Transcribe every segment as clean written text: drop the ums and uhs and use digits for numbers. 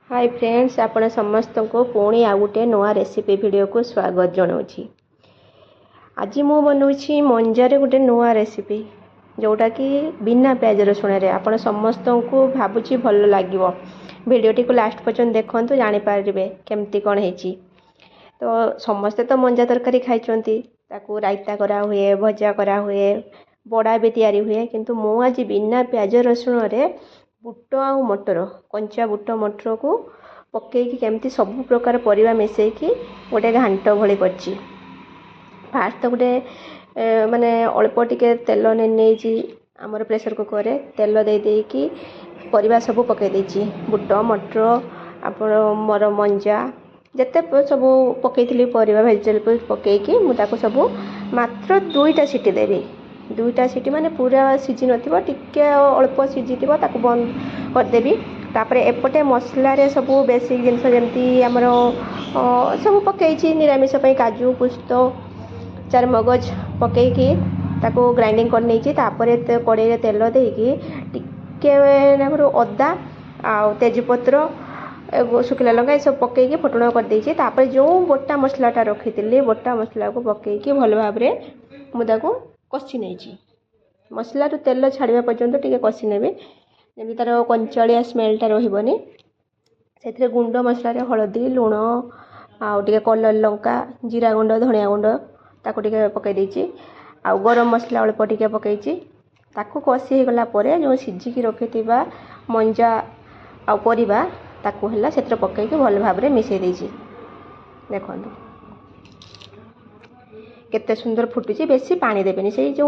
Hi friends, आपण समस्त को पुणी आ गोटे नवा रेसिपी वीडियो को स्वागत जनाऊँगी। आज मु बनाऊँगी मंजार गोटे नवा रेसिपी जोटा कि बिना प्याज रसुण रे आपण समस्त को भावुची भल लगे। वीडियोटी को लास्ट पर्यंत देखते जानीपारे केमती कौन है। तो समस्ते तो मंजा तरकारी खाई रायता करा हुए, भजा करा हुए, बड़ा भी तैयारी हुए, किंतु मु आज बिना प्याज रसुण रे बुट आ मटर, कंचा बुट मटर को पकईकी केमती सब प्रकार परिवा मिसेकी गोटे घांट भली करची। फास्ट तो गोटे माने अल्प टिके तेल नहीं आमर प्रेशर कुकर रे तेल दे देकी परिवा सब पकई देची। बुट मटर आपण मोर मंजा जिते सब पकई परिवा वेजिटेबल पकईकी मुझे सब मात्र 2टा सीटी देवी। 2टा सीटी माने पूरा सीझी नथिबो, टिके अल्प सीझी ताको बंद करदेवी। तापरे एपटे मसला रे सब बेसिक जिनस जमती आमर सब पकईची निरामिष पई काजू पुस्त चारमगज पकईकी ताको ग्राइंडिंग कर नेची। तापरे कड़ाई रे तेल देकी टिके अदा आ तेजपत्र शुखला लंका ये सब पकईकी फुटण कर देची। तापरे जो बोटा मसलाटा रखी बोटा मसला को पकईकी भल भाव रे मुदाको कषि नहीं। मसला तेल छाड़ा पर्यंत टिके कषि नेबे जमी तार कंचालिया स्मेलटा रही। से गुंड मसला हलदी लुण आउ टिके कलर लंका जीरा गुंड धनिया गुंड ताको टिके पकई देची। आउ गरम मसला अल्प टिके पकईची। ताको कषि गला परे जो सिझिकी रखिथिबा मंजा आउ परिबा ताको हला सेत्र पकईकी भल भाव रे मिसई देची। देखंतु केते सुंदर फुटुची। बेसी पानी देबेनी, से जो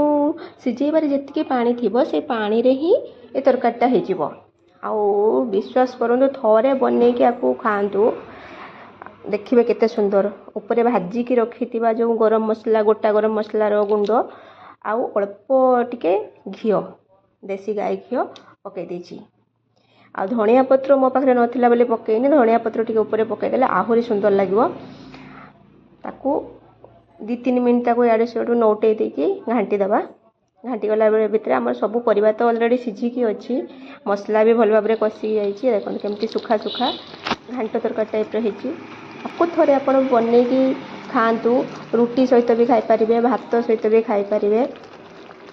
सिझेबार जेतिकी पानी थिबो से पानी रे ही ए तरकारीटा हे जिवो। आउ विश्वास करंतु थरे बनेकी आकु खांतु देखिबे केते सुंदर। ऊपर भाजी की रखिथिबा जो गरम मसला गोटा गरम मसला रो गुंड आउ अल्प टिके घियो देसी गाय घियो पकई देची। आ धनिया पत्र मो पाखरे नथिला बोले पकईनी, धनिया पत्र टिके ऊपर पकई देले आहुरी सुंदर लागिवो। ताकू 2-3 मिनट ताको याडे सेडू नौटे देकी घांटी दबा। घांटी गला बेले भितर आमर सब परिबा तो ऑलरेडी सिझिकी अछि, मसला भी भल भाव रे कषि जाइछि। देखो केमती सुखा सुखा घांट तरकारी टाइप रे हिछि। आपको थोड़े आपण बनेकी खांतु, रुटी सहित भी खाई पारिबे, भात सहित भी खाई पारिबे,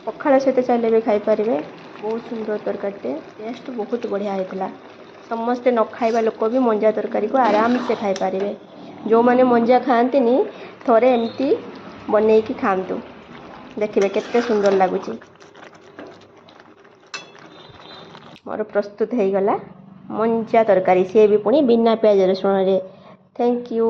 पखाळ सहित चाइले भी खाई पारिबे। बहुत सुंदर तरकारी, टेस्ट बहुत बढ़िया हेतला। समस्ते न खाइबा लोक भी मंजा तरकारी को आराम से खाई पारिबे। जो माने मंजा खांतिनी थोड़े एमती बनेकी खांतु, देखिबे केते सुंदर लागुची। मोर प्रस्तुत हो गला मंजा तरकारी, सी भी पुणी बिना प्याज रसुण रे। Thank you.